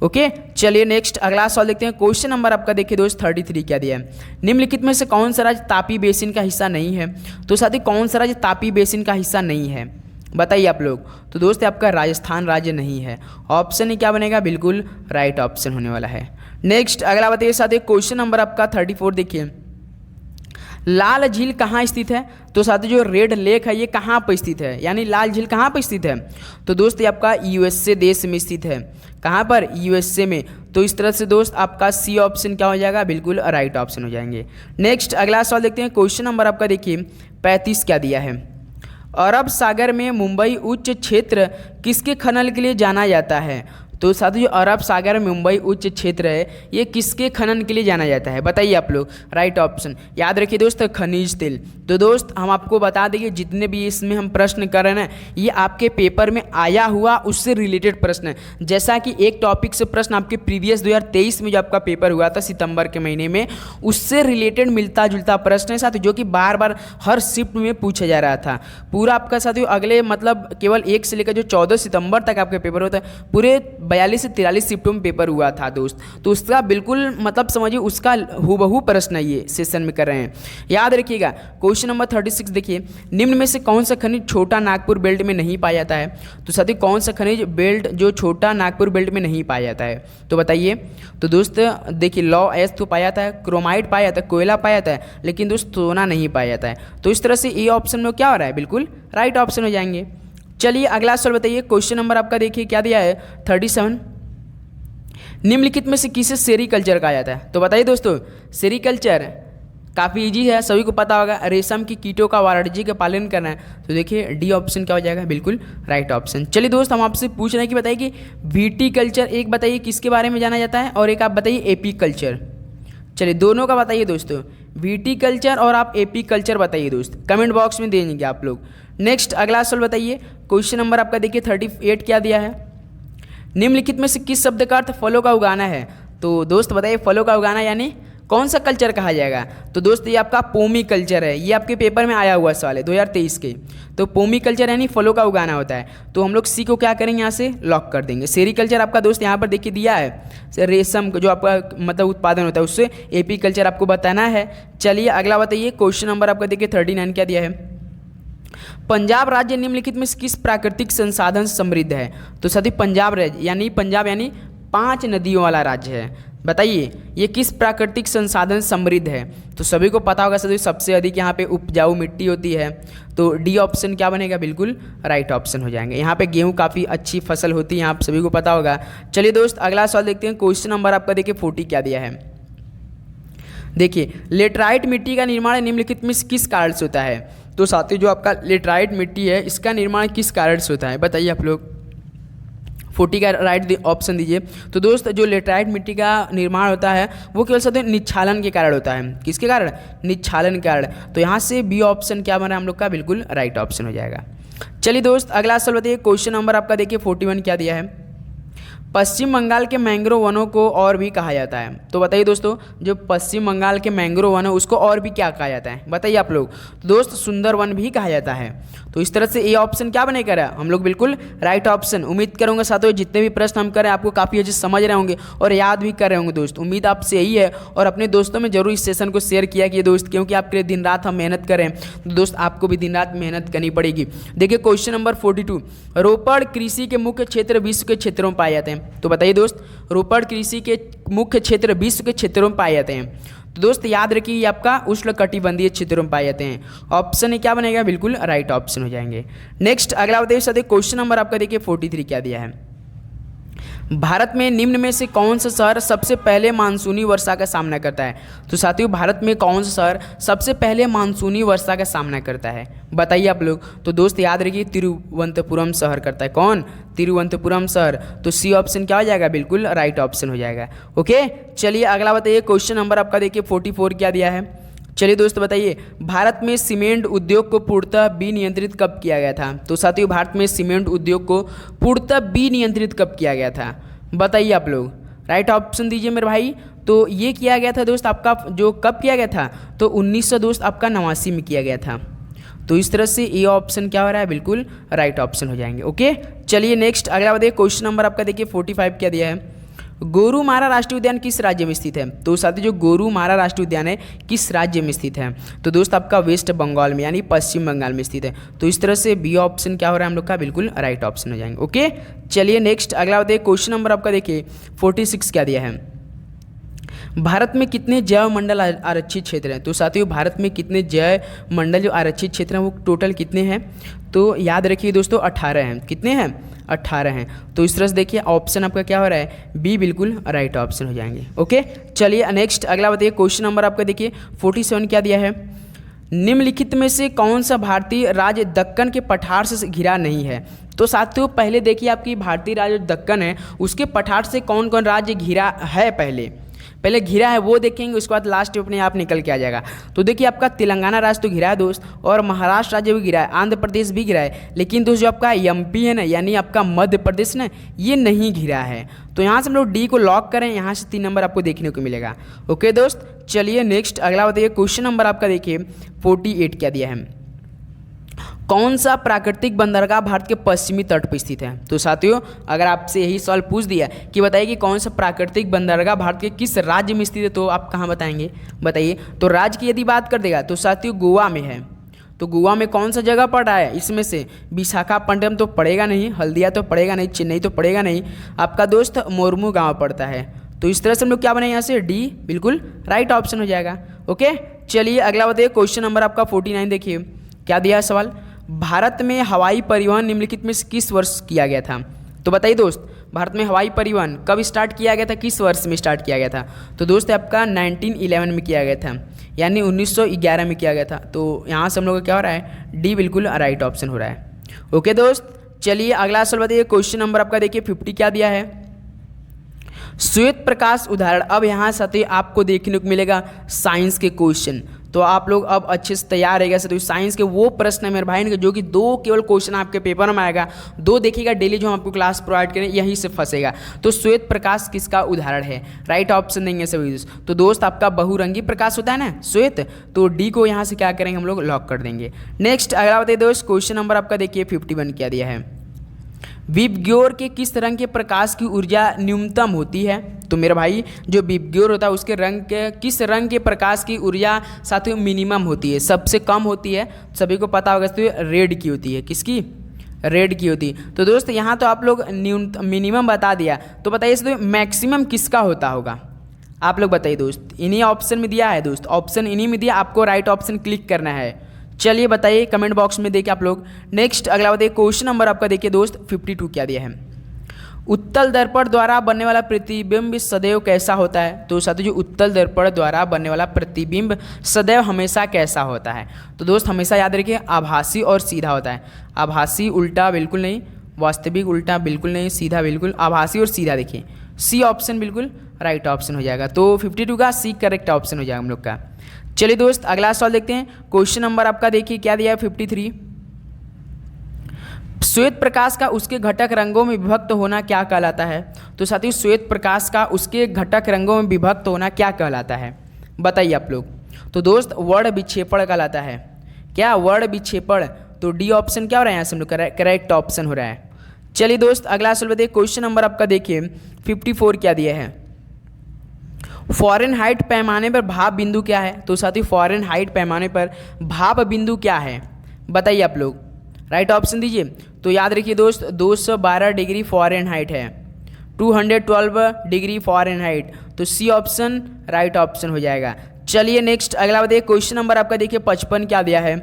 ओके, चलिए नेक्स्ट अगला सवाल देखते हैं। क्वेश्चन नंबर आपका देखिए दोस्त 33 क्या दिया है, निम्नलिखित में से कौन सा राज्य तापी बेसिन का हिस्सा नहीं है। तो साथी कौन सा राज्य तापी बेसिन का हिस्सा नहीं है, बताइए आप लोग। तो दोस्त आपका राजस्थान राज्य नहीं है, ऑप्शन ही क्या बनेगा, बिल्कुल राइट ऑप्शन होने वाला है। नेक्स्ट अगला बताइए साथी, क्वेश्चन नंबर आपका 34 देखिए, लाल झील कहाँ स्थित है। तो साथी जो रेड लेक है ये कहाँ पर स्थित है, यानी लाल झील कहाँ पर स्थित है। तो दोस्त ये आपका यूएसए देश में स्थित है, कहाँ पर, यूएसए में। तो इस तरह से दोस्त आपका सी ऑप्शन क्या हो जाएगा, बिल्कुल राइट ऑप्शन हो जाएंगे। नेक्स्ट अगला सवाल देखते हैं। क्वेश्चन नंबर आपका देखिए 35 क्या दिया है, अरब सागर में मुंबई उच्च क्षेत्र किसके खनन के लिए जाना जाता है। तो साथियों जो अरब सागर में मुंबई उच्च क्षेत्र है ये किसके खनन के लिए जाना जाता है, बताइए आप लोग। राइट ऑप्शन याद रखिए दोस्त, खनिज तेल। तो दोस्त हम आपको बता देंगे जितने भी इसमें हम प्रश्न कर रहे हैं ना, ये आपके पेपर में आया हुआ उससे रिलेटेड प्रश्न है। जैसा कि एक टॉपिक से प्रश्न आपके प्रीवियस 2023 में जो आपका पेपर हुआ था सितंबर के महीने में, उससे रिलेटेड मिलता जुलता प्रश्न है साथियों, जो कि बार बार हर शिफ्ट में पूछा जा रहा था। पूरा आपका साथियों अगले मतलब केवल 1 से लेकर जो 14 सितंबर तक आपका पेपर होता है, पूरे 42 से 43 शिफ्टों में पेपर हुआ था दोस्त। तो उसका बिल्कुल मतलब समझिए उसका हूबहू प्रश्न ये सेशन में कर रहे हैं, याद रखिएगा। क्वेश्चन नंबर 36 देखिए, निम्न में से कौन सा खनिज छोटा नागपुर बेल्ट में नहीं पाया जाता है। तो साथियों कौन सा खनिज बेल्ट जो छोटा नागपुर बेल्ट में नहीं पाया जाता है, तो बताइए। तो दोस्त देखिए लॉ एस तो पाया जाता है, क्रोमाइट पाया जाता है, कोयला पाया जाता है, लेकिन दोस्त सोना नहीं पाया जाता है। तो इस तरह से ए ऑप्शन में क्या हो रहा है, बिल्कुल राइट ऑप्शन हो जाएंगे। चलिए अगला सवाल बताइए। क्वेश्चन नंबर आपका देखिए क्या दिया है 37, निम्नलिखित में से किसे सेरीकल्चर कहा जाता है। तो बताइए दोस्तों, सेरीकल्चर काफ़ी इजी है, सभी को पता होगा, रेशम की कीटों का वाणिज्य का पालन करना है। तो देखिए डी ऑप्शन क्या हो जाएगा, बिल्कुल राइट ऑप्शन। चलिए दोस्त हम आपसे पूछ रहे हैं कि बताइए कि वीटी कल्चर एक बताइए किसके बारे में जाना जाता है, और एक आप बताइए एपी कल्चर। चलिए दोनों का बताइए दोस्तों, वीटी कल्चर और आप एपी कल्चर बताइए दोस्त, कमेंट बॉक्स में दे देंगे आप लोग। नेक्स्ट अगला सवाल बताइए। क्वेश्चन नंबर आपका देखिए 38 क्या दिया है, निम्नलिखित में से किस शब्द का अर्थ फलों का उगाना है। तो दोस्त बताइए फलों का उगाना यानी कौन सा कल्चर कहा जाएगा। तो दोस्त ये आपका पोमी कल्चर है, ये आपके पेपर में आया हुआ सवाल है 2023 के। तो पोमी कल्चर यानी फलों का उगाना होता है। तो हम लोग सी को क्या करेंगे, यहाँ से लॉक कर देंगे। सेरीकल्चर आपका दोस्त यहाँ पर देखिए दिया है, रेशम जो आपका मतलब उत्पादन होता है उससे। एपी कल्चर आपको बताना है। चलिए अगला बताइए। क्वेश्चन नंबर आपका देखिए 39 क्या दिया है, पंजाब राज्य निम्नलिखित में किस प्राकृतिक संसाधन से समृद्ध है। तो साथी पंजाब राज्य यानी 5 नदियों वाला राज्य है, बताइए ये किस प्राकृतिक संसाधन समृद्ध है। तो सभी को पता होगा साथी सबसे अधिक यहाँ पे उपजाऊ मिट्टी होती है। तो डी ऑप्शन क्या बनेगा, बिल्कुल राइट ऑप्शन हो जाएंगे। यहाँ पे गेहूँ काफ़ी अच्छी फसल होती है, आप सभी को पता होगा। चलिए दोस्त अगला सवाल देखते हैं। क्वेश्चन नंबर आपका देखिए 40 क्या दिया है, देखिए लेटराइट मिट्टी का निर्माण निम्नलिखित में किस कारण से होता है। तो साथी जो आपका लेटराइट मिट्टी है इसका निर्माण किस कारण से होता है, बताइए आप लोग। 40 का राइट ऑप्शन दीजिए। तो दोस्त जो लेटराइट मिट्टी का निर्माण होता है वो केवल साथ निच्छालन के कारण होता है। किसके कारण, निच्छालन के कारण। तो यहाँ से बी ऑप्शन क्या बना हम लोग का, बिल्कुल राइट ऑप्शन हो जाएगा। चलिए दोस्त अगला सवाल बताइए। क्वेश्चन नंबर आपका देखिए 41 क्या दिया है, पश्चिम बंगाल के मैंग्रोव वनों को और भी कहा जाता है। तो बताइए दोस्तों जो पश्चिम बंगाल के मैंग्रोव वन है उसको और भी क्या कहा जाता है, बताइए आप लोग। तो दोस्त सुंदर वन भी कहा जाता है। तो इस तरह से ए ऑप्शन क्या बनेगा हम लोग, बिल्कुल राइट ऑप्शन। उम्मीद करूँगा साथियों जितने भी प्रश्न हम करें आपको काफ़ी अच्छे समझ रहे होंगे और याद भी कर रहे होंगे दोस्त। उम्मीद आपसे यही है, और अपने दोस्तों में जरूर इस सेशन को शेयर किया कि दोस्त, क्योंकि आपके लिए दिन रात हम मेहनत करें तो दोस्त आपको भी दिन रात मेहनत करनी पड़ेगी। देखिए क्वेश्चन नंबर 42, रोपड़ कृषि के मुख्य क्षेत्र विश्व के क्षेत्रों में पाए जाते हैं। तो बताइए दोस्त रोपड़ कृषि के मुख्य क्षेत्र विश्व के क्षेत्रों में पाए जाते हैं। तो दोस्त याद रखिए ये आपका उष्णकटिबंधीय क्षेत्रों में पाए जाते हैं। ऑप्शन क्या बनेगा, बिल्कुल राइट ऑप्शन हो जाएंगे। नेक्स्ट अगला बताइए साथियों। क्वेश्चन नंबर आपका देखिए 43 क्या दिया है, भारत में निम्न में से कौन सा शहर सबसे पहले मानसूनी वर्षा का सामना करता है। तो साथियों भारत में कौन सा शहर सबसे पहले मानसूनी वर्षा का सामना करता है, बताइए आप लोग। तो दोस्त याद रखिए तिरुवनंतपुरम शहर करता है। कौन, तिरुवनंतपुरम शहर। तो सी ऑप्शन क्या हो जाएगा, बिल्कुल राइट ऑप्शन हो जाएगा। ओके चलिए अगला बताइए। क्वेश्चन नंबर आपका देखिए 44 क्या दिया है। चलिए दोस्त बताइए भारत में सीमेंट उद्योग को पूर्णतः विनियंत्रित कब किया गया था। तो साथियों भारत में सीमेंट उद्योग को पूर्णतः विनियंत्रित कब किया गया था, बताइए आप लोग। राइट ऑप्शन दीजिए मेरे भाई। तो ये किया गया था दोस्त आपका जो कब किया गया था, तो 1900 दोस्त आपका 89 में किया गया था। तो इस तरह से ये ऑप्शन क्या हो रहा है, बिल्कुल राइट ऑप्शन हो जाएंगे। ओके, चलिए नेक्स्ट अगला बताइए। क्वेश्चन नंबर आपका देखिए 45 क्या दिया है, गोरुमारा राष्ट्रीय उद्यान किस राज्य में स्थित है। तो साथी जो गोरुमारा राष्ट्रीय उद्यान है किस राज्य में स्थित है, तो दोस्त आपका वेस्ट बंगाल में यानी पश्चिम बंगाल में स्थित है। तो इस तरह से बी ऑप्शन क्या हो रहा है हम लोग का, बिल्कुल राइट ऑप्शन हो जाएंगे। ओके, चलिए नेक्स्ट अगला बताइए। क्वेश्चन नंबर आपका देखिए 46 क्या दिया है, भारत में कितने जैव मंडल आरक्षित क्षेत्र हैं। तो साथियों भारत में कितने जैव मंडल जो आरक्षित क्षेत्र हैं वो टोटल कितने हैं, तो याद रखिए दोस्तों 18 हैं। कितने हैं, 18 हैं। तो इस तरह से देखिए ऑप्शन आपका क्या हो रहा है, बी बिल्कुल राइट ऑप्शन हो जाएंगे। ओके, चलिए नेक्स्ट अगला बताइए। क्वेश्चन नंबर आपका देखिए 47 क्या दिया है, निम्नलिखित में से कौन सा भारतीय राज्य दक्कन के पठार से घिरा नहीं है। तो साथियों पहले देखिए आपकी भारतीय राज्य दक्कन है उसके पठार से कौन कौन राज्य घिरा है, पहले घिरा है वो देखेंगे, उसके बाद लास्ट में अपने आप निकल के आ जाएगा। तो देखिए आपका तेलंगाना राज्य तो घिरा है दोस्त, और महाराष्ट्र राज्य भी घिरा है, आंध्र प्रदेश भी घिरा है, लेकिन दोस्त जो आपका एमपी है ना यानी आपका मध्य प्रदेश ना ये नहीं घिरा है। तो यहाँ से हम लोग डी को लॉक करें, यहाँ से 3 नंबर आपको देखने को मिलेगा। ओके दोस्त, चलिए नेक्स्ट अगला बताइए। क्वेश्चन नंबर आपका देखिए 48 क्या दिया है, कौन सा प्राकृतिक बंदरगाह भारत के पश्चिमी तट पर स्थित है। तो साथियों अगर आपसे यही सवाल पूछ दिया कि बताइए कि कौन सा प्राकृतिक बंदरगाह भारत के किस राज्य में स्थित है, तो आप कहाँ बताएंगे, बताइए। तो राज्य की यदि बात कर देगा तो साथियों गोवा में है। तो गोवा में कौन सा जगह पड़ रहा है, इसमें से विशाखापट्टनम तो पड़ेगा नहीं, हल्दिया तो पड़ेगा नहीं, चेन्नई तो पड़ेगा नहीं, आपका दोस्त मोरमू गाँव पड़ता है। तो इस तरह से हम लोग क्या बनाए यहाँ से, डी बिल्कुल राइट ऑप्शन हो जाएगा। ओके, चलिए अगला बताइए। क्वेश्चन नंबर आपका 49 देखिए क्या दिया है सवाल, भारत में हवाई परिवहन निम्नलिखित में से किस वर्ष किया गया था। तो बताइए दोस्त भारत में हवाई परिवहन कब स्टार्ट किया गया था, किस वर्ष में स्टार्ट किया गया था। तो दोस्त आपका 1911 में किया गया था, यानी 1911 में किया गया था। तो यहाँ से हम लोग का क्या हो रहा है, डी बिल्कुल राइट ऑप्शन हो रहा है। ओके दोस्त, चलिए अगला सवाल बताइए। क्वेश्चन नंबर आपका देखिए 50 क्या दिया है, श्वेत प्रकाश उदाहरण। अब यहाँ साथी आपको देखने को मिलेगा साइंस के क्वेश्चन, तो आप लोग अब अच्छे से तैयार रहेगा। तो साइंस के वो प्रश्न है मेरे भाई ने जो कि 2 केवल क्वेश्चन आपके पेपर में आएगा, 2 देखिएगा डेली जो हम आपको क्लास प्रोवाइड करें यहीं से फंसेगा। तो श्वेत प्रकाश किसका उदाहरण है, राइट ऑप्शन देंगे सभी दोस्त। तो दोस्त आपका बहुरंगी प्रकाश होता है ना श्वेत, तो डी को यहाँ से क्या करेंगे हम लोग लॉक कर देंगे। नेक्स्ट अगला बताइए दोस्त। क्वेश्चन नंबर आपका देखिए 51 क्या दिया है, विबग्योर के किस रंग के प्रकाश की ऊर्जा न्यूनतम होती है। तो मेरे भाई जो विबग्योर होता है उसके रंग के किस रंग के प्रकाश की ऊर्जा साथियों मिनिमम होती है, सबसे कम होती है, सभी को पता होगा तो रेड की होती है, किसकी, रेड की होती है। तो दोस्त यहाँ तो आप लोग न्यूनतम मिनिमम बता दिया, तो बताइए तो मैक्सिमम किसका होता होगा, आप लोग बताइए दोस्त। इन्हीं ऑप्शन में दिया है दोस्त, ऑप्शन इन्हीं में दिया, आपको राइट ऑप्शन क्लिक करना है। चलिए बताइए कमेंट बॉक्स में देखिए आप लोग। नेक्स्ट अगला बताइए। क्वेश्चन नंबर आपका देखिए दोस्त 52 क्या दिया है, उत्तल दर्पण द्वारा बनने वाला प्रतिबिंब सदैव कैसा होता है। तो साथियों जो उत्तल दर्पण द्वारा बनने वाला प्रतिबिंब सदैव हमेशा कैसा होता है। तो दोस्त हमेशा याद रखिए आभासी और सीधा होता है। आभासी उल्टा बिल्कुल नहीं, वास्तविक उल्टा बिल्कुल नहीं, सीधा बिल्कुल, आभासी और सीधा देखिए सी ऑप्शन बिल्कुल राइट ऑप्शन हो जाएगा। तो 52 का सी करेक्ट ऑप्शन हो जाएगा हम लोग का। चलिए दोस्त अगला सवाल देखते हैं। क्वेश्चन नंबर आपका देखिए क्या दिया है 53, श्वेत प्रकाश का उसके घटक रंगों में विभक्त होना क्या कहलाता है। तो साथियों श्वेत प्रकाश का उसके घटक रंगों में विभक्त होना क्या कहलाता है, बताइए आप लोग। तो दोस्त वर्ण विक्षेपण कहलाता है। क्या, वर्ण विक्षेपण। तो डी ऑप्शन क्या हो रहा है यहाँ से हम लोग करेक्ट ऑप्शन हो रहा है। चलिए दोस्त अगला सवाल बताइए। क्वेश्चन नंबर आपका देखिए 54 क्या दिया है, फ़ारेनहाइट पैमाने पर भाप बिंदु क्या है। तो साथी फ़ारेनहाइट पैमाने पर भाप बिंदु क्या है, बताइए आप लोग, राइट ऑप्शन दीजिए। तो याद रखिए दोस्त 212 डिग्री फ़ारेनहाइट है, 212 डिग्री फ़ारेनहाइट। तो सी ऑप्शन राइट ऑप्शन हो जाएगा। चलिए नेक्स्ट अगला बताइए। क्वेश्चन नंबर आपका देखिए 55 क्या दिया है,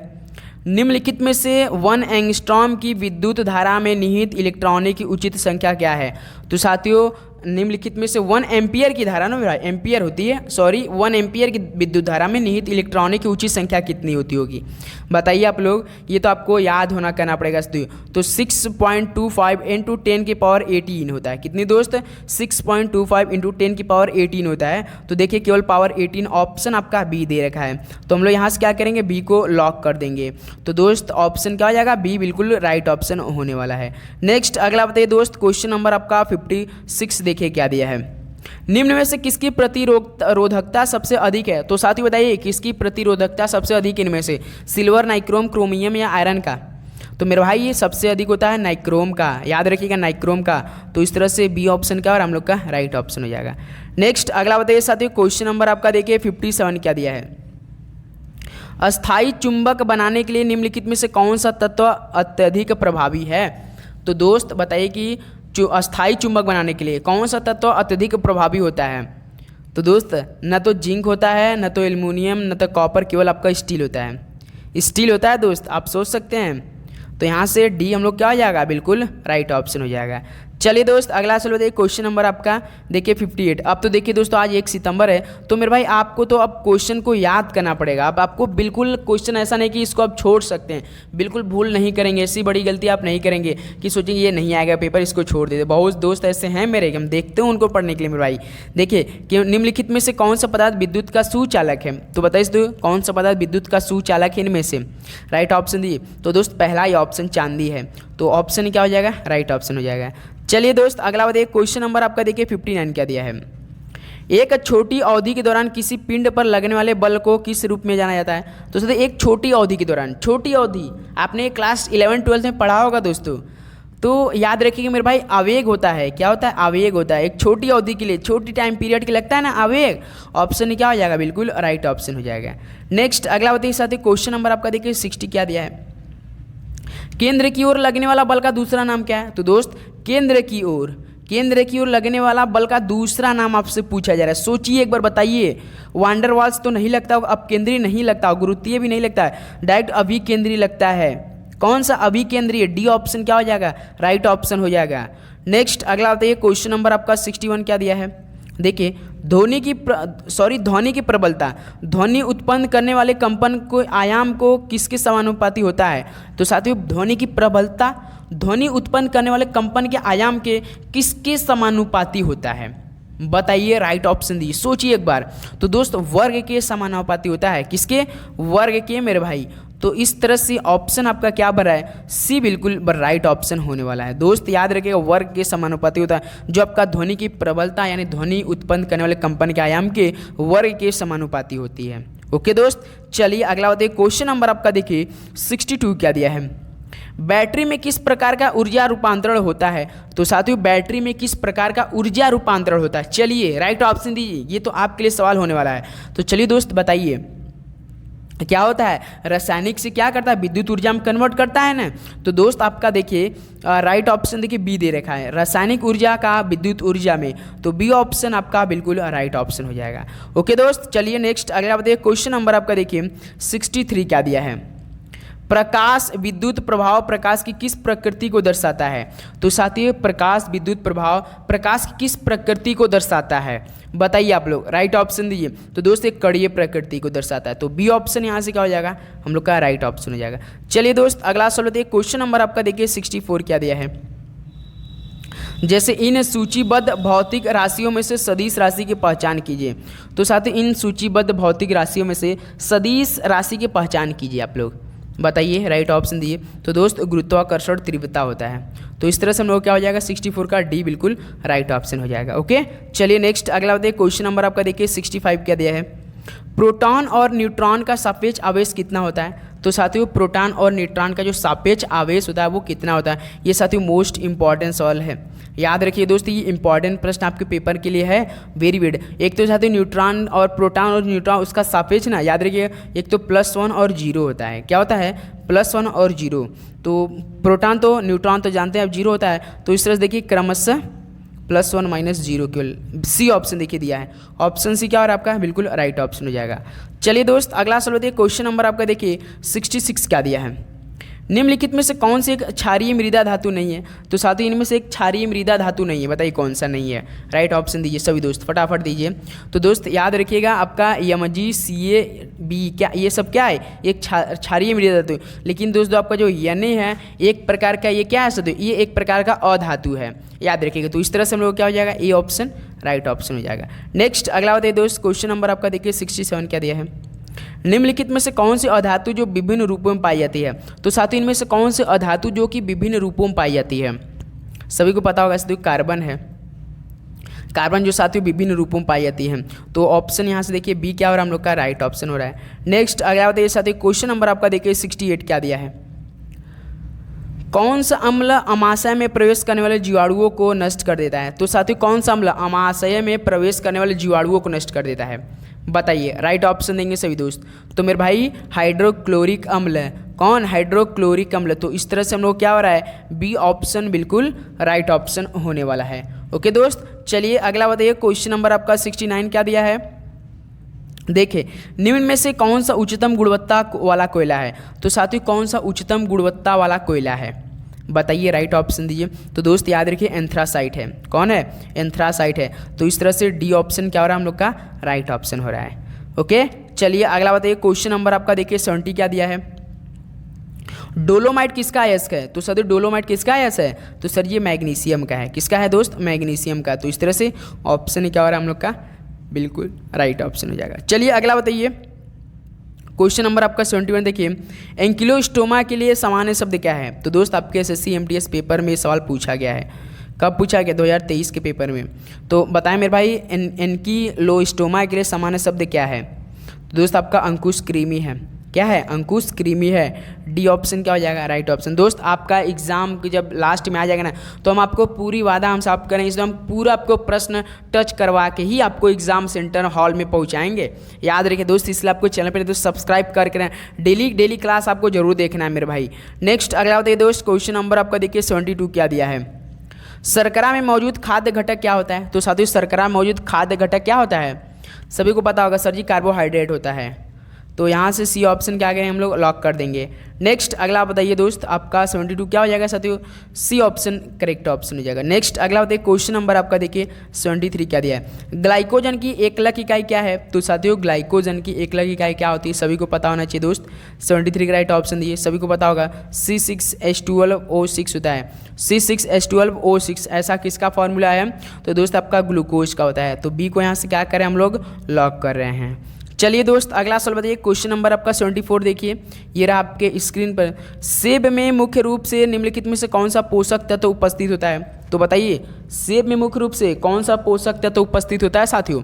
निम्नलिखित में से 1 एंगस्ट्रॉम की विद्युत धारा में निहित इलेक्ट्रॉनों की उचित संख्या क्या है। तो साथियों निम्नलिखित में से 1 एम्पियर की धारा ना मेरा एम्पियर होती है, सॉरी 1 एम्पियर की विद्युत धारा में निहित इलेक्ट्रॉनों की उचित संख्या कितनी होती होगी, बताइए आप लोग। ये तो आपको याद होना करना पड़ेगा। तो 6.25 इंटू 10 की पावर 18 होता है। कितनी दोस्त, 6.25 इंटू 10 की पावर 18 होता है। तो देखिए केवल पावर 18 ऑप्शन आपका बी दे रखा है, तो हम लोग यहाँ से क्या करेंगे, बी को लॉक कर देंगे। तो दोस्त ऑप्शन क्या हो जाएगा, बी बिल्कुल राइट ऑप्शन होने वाला है। नेक्स्ट अगला बताइए दोस्त। क्वेश्चन नंबर आपका 56 देखिए क्या दिया है, निम्न में से किसकी प्रतिरोधकता सबसे अधिक है? तो साथियों बताइए किसकी प्रतिरोधकता सबसे अधिक इनमें से, सिल्वर, नाइक्रोम, क्रोमियम या आयरन का? तो मेरे भाई ये सबसे अधिक होता है नाइक्रोम का, याद रखिएगा नाइक्रोम का। तो इस तरह से बी ऑप्शन का और हम लोग का राइट ऑप्शन हो जाएगा। नेक्स्ट अगला बताइए साथियों, क्वेश्चन नंबर आपका देखिए 57 क्या दिया है। अस्थाई चुंबक बनाने के लिए निम्नलिखित में से कौन सा तत्व अत्यधिक प्रभावी है? तो दोस्त बताइए कि जो अस्थाई चुंबक बनाने के लिए कौन सा तत्व अत्यधिक प्रभावी होता है? तो दोस्त न तो जिंक होता है, न तो एल्युमिनियम, न तो कॉपर, केवल आपका स्टील होता है। स्टील होता है दोस्त, आप सोच सकते हैं। तो यहाँ से डी हम लोग क्या हो जाएगा, बिल्कुल राइट ऑप्शन हो जाएगा। चलिए दोस्त अगला सवाल बताइए, क्वेश्चन नंबर आपका देखिए 58। अब तो देखिए दोस्तों आज 1 सितंबर है, तो मेरे भाई आपको तो अब क्वेश्चन को याद करना पड़ेगा। अब आपको बिल्कुल क्वेश्चन ऐसा नहीं कि इसको आप छोड़ सकते हैं, बिल्कुल भूल नहीं करेंगे, ऐसी बड़ी गलती आप नहीं करेंगे कि सोचेंगे ये नहीं आएगा पेपर, इसको छोड़ देते। बहुत दोस्त ऐसे हैं मेरे, हम देखते हैं उनको पढ़ने के लिए। मेरे भाई देखिए कि निम्नलिखित में से कौन सा पदार्थ विद्युत का सुचालक है? तो बताइए कौन सा पदार्थ विद्युत का सुचालक है इनमें से? राइट ऑप्शन दिए। तो दोस्त पहला ही ऑप्शन चांदी है, तो ऑप्शन क्या हो जाएगा, राइट ऑप्शन हो जाएगा। चलिए दोस्त अगला बताइए, क्वेश्चन नंबर आपका देखिए 59 क्या दिया है। एक छोटी अवधि के दौरान किसी पिंड पर लगने वाले बल को किस रूप में जाना जाता है? तो दोस्तों एक छोटी अवधि के दौरान, छोटी अवधि आपने क्लास 11-12 में पढ़ा होगा दोस्तों, तो याद रखिएगा मेरे भाई आवेग होता है। क्या होता है, आवेग होता है। एक छोटी अवधि के लिए, छोटी टाइम पीरियड के लगता है ना आवेग, ऑप्शन क्या हो जाएगा, बिल्कुल राइट ऑप्शन हो जाएगा। नेक्स्ट अगला बताइए साथ ही क्वेश्चन नंबर आपका देखिए 60 क्या दिया है। केंद्र की ओर लगने वाला बल का दूसरा नाम क्या है? तो दोस्त केंद्र की ओर लगने वाला बल का दूसरा नाम आपसे पूछा जा रहा है। सोचिए एक बार, बताइए। वांडरवाल्स तो नहीं लगता, अब केंद्रीय नहीं लगता, गुरुत्वीय भी नहीं लगता है, डायरेक्ट अभिकेंद्रीय लगता है। कौन सा अभिकेंद्रीय? डी ऑप्शन क्या हो जाएगा, राइट ऑप्शन हो जाएगा। नेक्स्ट अगला बताइए क्वेश्चन नंबर आपका 61 क्या दिया है। देखिए ध्वनि की प्रबलता, ध्वनि उत्पन्न करने वाले कंपन को आयाम को किसके समानुपाती होता है? तो साथियों ध्वनि की प्रबलता ध्वनि उत्पन्न करने वाले कंपन के आयाम के किसके समानुपाती होता है? बताइए, राइट ऑप्शन दीजिए, सोचिए एक बार। तो दोस्त वर्ग के समानुपाती होता है। किसके? वर्ग के मेरे भाई। तो इस तरह से ऑप्शन आपका क्या बन रहा है, सी बिल्कुल राइट ऑप्शन होने वाला है। दोस्त याद रखिएगा वर्ग के समानुपाती होता है, जो आपका ध्वनि की प्रबलता यानी ध्वनि उत्पन्न करने वाले कंपन के आयाम के वर्ग के समानुपाती होती है। ओके दोस्त, चलिए अगला बताइए क्वेश्चन नंबर आपका देखिए 62 क्या दिया है। बैटरी में किस प्रकार का ऊर्जा रूपांतरण होता है? तो साथियों बैटरी में किस प्रकार का ऊर्जा रूपांतरण होता है? चलिए राइट ऑप्शन दीजिए, ये तो आपके लिए सवाल होने वाला है। तो चलिए दोस्त बताइए क्या होता है, रासायनिक से क्या करता है, विद्युत ऊर्जा में कन्वर्ट करता है ना। तो दोस्त आपका देखिए राइट ऑप्शन देखिए बी दे रखा है, रासायनिक ऊर्जा का विद्युत ऊर्जा में। तो बी ऑप्शन आपका बिल्कुल राइट ऑप्शन हो जाएगा। ओके दोस्त, चलिए नेक्स्ट अगला बताइए क्वेश्चन नंबर आपका देखिए 63 क्या दिया है। प्रकाश विद्युत प्रभाव प्रकाश की किस प्रकृति को दर्शाता है? तो साथियों प्रकाश विद्युत प्रभाव प्रकाश की किस प्रकृति को दर्शाता है? बताइए आप लोग, राइट ऑप्शन दीजिए। तो दोस्त एक कड़ीय प्रकृति को दर्शाता है। तो बी ऑप्शन यहाँ से क्या हो जाएगा, हम लोग का राइट ऑप्शन हो जाएगा। चलिए दोस्त अगला सवाल देखिए, क्वेश्चन नंबर आपका देखिए 64 क्या दिया है। जैसे इन सूचीबद्ध भौतिक राशियों में से सदिश राशि की पहचान कीजिए। तो साथियों इन सूचीबद्ध भौतिक राशियों में से सदिश राशि की पहचान कीजिए आप लोग, बताइए, राइट ऑप्शन दिए। तो दोस्त गुरुत्वाकर्षण तीव्रता होता है। तो इस तरह से हम लोग क्या हो जाएगा 64 का डी बिल्कुल राइट ऑप्शन हो जाएगा। ओके चलिए नेक्स्ट अगला बताइए क्वेश्चन नंबर आपका देखिए 65 क्या दिया है। प्रोटॉन और न्यूट्रॉन का सापेक्ष आवेश कितना होता है? तो साथियों प्रोटॉन और न्यूट्रॉन का जो सापेक्ष आवेश होता है वो कितना होता है? ये साथियों मोस्ट इंपॉर्टेंट सवाल है, याद रखिए दोस्त, ये इंपॉर्टेंट प्रश्न आपके पेपर के लिए है, वेरी गुड। एक तो साथियों न्यूट्रॉन और प्रोटॉन और न्यूट्रॉन उसका सापेक्ष ना याद रखिए, एक तो +1 और 0 होता है। क्या होता है? +1 और 0। तो प्रोटॉन तो न्यूट्रॉन तो जानते हैं अब 0 होता है। तो इस तरह से देखिए क्रमशः +1 - 0 केवल सी ऑप्शन देखिए दिया है। ऑप्शन सी क्या और आपका बिल्कुल राइट ऑप्शन हो जाएगा। चलिए दोस्त अगला सवाल देखिए, क्वेश्चन नंबर आपका देखिए 66 क्या दिया है। निम्नलिखित में से कौन सी एक क्षारीय मृदा धातु नहीं है? तो साथियों इनमें से एक क्षारीय मृदा धातु नहीं है, बताइए कौन सा नहीं है? राइट ऑप्शन दीजिए सभी दोस्त, फटाफट दीजिए। तो दोस्त याद रखिएगा आपका Mg Ca B क्या ये सब क्या है, एक क्षारीय मृदा धातु। लेकिन दोस्तों आपका जो Na है एक प्रकार का ये क्या है साथियों, ये एक प्रकार का अधातु है, याद रखिएगा। तो इस तरह से हम लोग क्या हो जाएगा, ए ऑप्शन राइट ऑप्शन हो जाएगा। नेक्स्ट अगला बताइए दोस्त, क्वेश्चन नंबर आपका देखिए 67 क्या दिया है। निम्नलिखित में से कौन सी अधातु जो विभिन्न रूपों में पाई जाती है? तो साथियों इनमें से कौन सी अधातु जो कि विभिन्न रूपों में पाई जाती है? सभी को पता होगा साथियों कार्बन है, कार्बन जो साथियों विभिन्न रूपों में पाई जाती है। तो ऑप्शन यहाँ से देखिए बी क्या हो रहा है हम लोग का, राइट ऑप्शन हो रहा है। नेक्स्ट अगला बताइए साथियों, क्वेश्चन नंबर आपका देखिए 68 क्या दिया है। कौन सा अम्ल अमाशय में प्रवेश करने वाले जीवाणुओं को नष्ट कर देता है। तो साथियों कौन सा अम्ल अमाशय में प्रवेश करने वाले जीवाणुओं को नष्ट कर देता है, बताइए। राइट ऑप्शन देंगे सभी दोस्त। तो मेरे भाई हाइड्रोक्लोरिक अम्ल है। कौन, हाइड्रोक्लोरिक अम्ल। तो इस तरह से हम लोग क्या हो रहा है, बी ऑप्शन बिल्कुल राइट ऑप्शन होने वाला है। ओके दोस्त, चलिए अगला बताइए, क्वेश्चन नंबर आपका 69 क्या दिया है। देखिए निम्न में से कौन सा उच्चतम गुणवत्ता वाला कोयला है। तो साथियों कौन सा उच्चतम गुणवत्ता वाला कोयला है, बताइए, राइट ऑप्शन दीजिए। तो दोस्त याद रखिए एंथ्रासाइट है। कौन है, एंथ्रासाइट है। तो इस तरह से डी ऑप्शन क्या हो रहा है हम लोग का, राइट ऑप्शन हो रहा है। ओके चलिए अगला बताइए, क्वेश्चन नंबर आपका देखिए 70 क्या दिया है। डोलोमाइट किसका अयस्क है। तो सर डोलोमाइट किसका अयस्क है। तो सर ये मैग्नीशियम का है। किसका है दोस्त, मैग्नीशियम का। तो इस तरह से ऑप्शन क्या हो रहा है हम लोग का, बिल्कुल राइट ऑप्शन हो जाएगा। चलिए अगला बताइए, क्वेश्चन नंबर आपका 71 देखिए, एंकिलोस्टोमा के लिए सामान्य शब्द क्या है। तो दोस्त आपके एसएससी एमटीएस पेपर में सवाल पूछा गया है। कब पूछा गया, 2023 के पेपर में। तो बताएं मेरे भाई एंकिलोस्टोमा के लिए सामान्य शब्द क्या है। तो दोस्त आपका अंकुश कृमि है। क्या है, अंकुश कृमि है। डी ऑप्शन क्या हो जाएगा, राइट ऑप्शन। दोस्त आपका एग्जाम जब लास्ट में आ जाएगा ना, तो हम आपको पूरी वादा हम साफ करेंगे, इसलिए हम पूरा आपको प्रश्न टच करवा के ही आपको एग्जाम सेंटर हॉल में पहुंचाएंगे। याद रखिए दोस्त, इसलिए आपको चैनल पर तो सब्सक्राइब करके डेली क्लास आपको जरूर देखना है मेरे भाई। नेक्स्ट अगला बताइए दोस्त, क्वेश्चन नंबर आपका देखिए 72 क्या दिया है। शर्करा में मौजूद खाद्य घटक क्या होता है। तो साथियों शर्करा में मौजूद खाद्य घटक क्या होता है, सभी को पता होगा सर जी, कार्बोहाइड्रेट होता है। तो यहाँ से सी ऑप्शन क्या करें हम लोग, लॉक कर देंगे। नेक्स्ट अगला बताइए दोस्त, आपका 72 क्या हो जाएगा साथियों, सी ऑप्शन करेक्ट ऑप्शन हो जाएगा। नेक्स्ट अगला बताइए, क्वेश्चन नंबर आपका देखिए 73 क्या दिया है। ग्लाइकोजन की एकलक इकाई क्या है। तो साथियों ग्लाइकोजन की एकलक इकाई क्या होती है, सभी को पता होना चाहिए दोस्त। 73 का राइट ऑप्शन दिए, सभी को पता होगा C6H12O6 होता है। C6H12O6 ऐसा किसका फॉर्मूला है। तो दोस्त आपका ग्लूकोज का होता है। तो बी को यहाँ से क्या करें हम लोग, लॉक कर रहे हैं। चलिए दोस्त अगला सवाल बताइए, क्वेश्चन नंबर आपका 74 देखिए, ये रहा आपके स्क्रीन पर। सेब में मुख्य रूप से निम्नलिखित में से कौन सा पोषक तत्व उपस्थित होता है। तो बताइए सेब में मुख्य रूप से कौन सा पोषक तत्व उपस्थित होता है साथियों।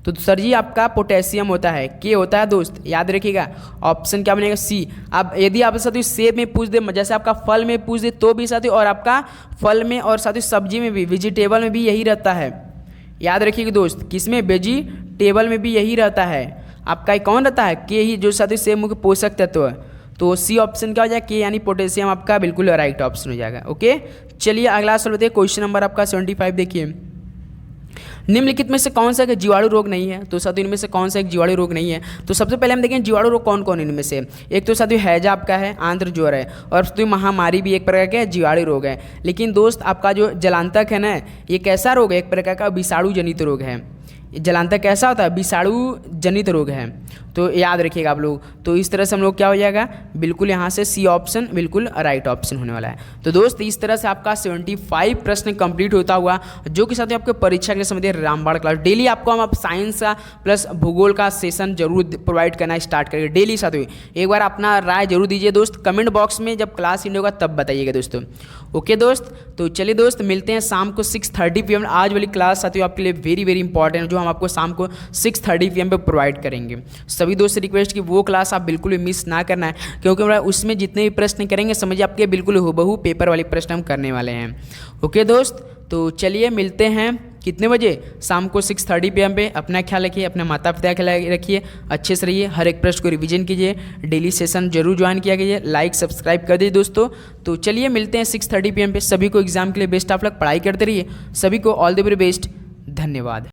तो सर जी आपका पोटेशियम होता है, के होता है दोस्त, याद रखिएगा। ऑप्शन क्या बनेगा, सी। अब यदि आप साथियों सेब में पूछ दे, जैसे आपका फल में पूछ दे तो भी साथियों, और आपका फल में और साथियों सब्जी में भी, वेजिटेबल में भी यही रहता है। याद रखिएगा दोस्त, किसमें, वेजिटेबल में भी यही रहता है। आपका कौन रहता है, के ही, जो साथियों सेब मुख्य पोषक तत्व है। तो सी ऑप्शन क्या हो जाएगा, के यानी पोटेशियम आपका बिल्कुल राइट ऑप्शन हो जाएगा। ओके चलिए अगला सवाल बताइए, क्वेश्चन नंबर आपका 75 देखिए, निम्नलिखित में से कौन सा एक जीवाणु रोग नहीं है। तो साथियों इनमें से कौन सा एक जीवाणु रोग नहीं है। तो सबसे पहले हम देखें जीवाणु रोग कौन कौन इनमें से। एक तो साथियों हैजा आपका है, आंध्र ज्वर है, और साथियों महामारी भी एक प्रकार का जीवाणु रोग है। लेकिन दोस्त आपका जो जलांतक है ना, ये कैसा रोग है, एक प्रकार का विषाणु जनित रोग है। जलांतक कैसा होता है, विषाणु जनित रोग है। तो याद रखिएगा आप लोग। तो इस तरह से हम लोग क्या हो जाएगा, बिल्कुल यहाँ से सी ऑप्शन बिल्कुल राइट ऑप्शन होने वाला है। तो दोस्त इस तरह से आपका 75 प्रश्न कंप्लीट होता हुआ, जो कि साथ ही आपके परीक्षा के लिए समझिए रामबाण क्लास डेली आपको हम साइंस का प्लस भूगोल का सेशन जरूर प्रोवाइड करना स्टार्ट करेंगे डेली। साथ ही एक बार अपना राय जरूर दीजिए दोस्त, कमेंट बॉक्स में जब क्लास एंड होगा तब बताइएगा दोस्तों। ओके दोस्त, तो चलिए दोस्त मिलते हैं शाम को 6:30 PM। आज वाली क्लास साथियों आपके लिए वेरी वेरी इंपॉर्टेंट, जो हम आपको शाम को 6:30 PM पे प्रोवाइड करेंगे। सभी दोस्त से रिक्वेस्ट कि वो क्लास आप बिल्कुल भी मिस ना करना है, क्योंकि उसमें जितने भी प्रश्न करेंगे समझिए आपके बिल्कुल हूबहू पेपर वाले प्रश्न हम करने वाले हैं। ओके दोस्त, तो चलिए मिलते हैं कितने बजे, शाम को 6:30 PM पे। अपना ख्याल रखिए, अपने माता पिता का ख्याल रखिए, अच्छे से रहिए, हर एक प्रश्न को रिवीजन कीजिए, डेली सेशन जरूर ज्वाइन किया कीजिए, लाइक सब्सक्राइब कर दीजिए दोस्तों। तो चलिए मिलते हैं 6:30 PM पे। सभी को एग्जाम के लिए बेस्ट ऑफ लक, पढ़ाई करते रहिए, सभी को ऑल द वेरी बेस्ट, धन्यवाद।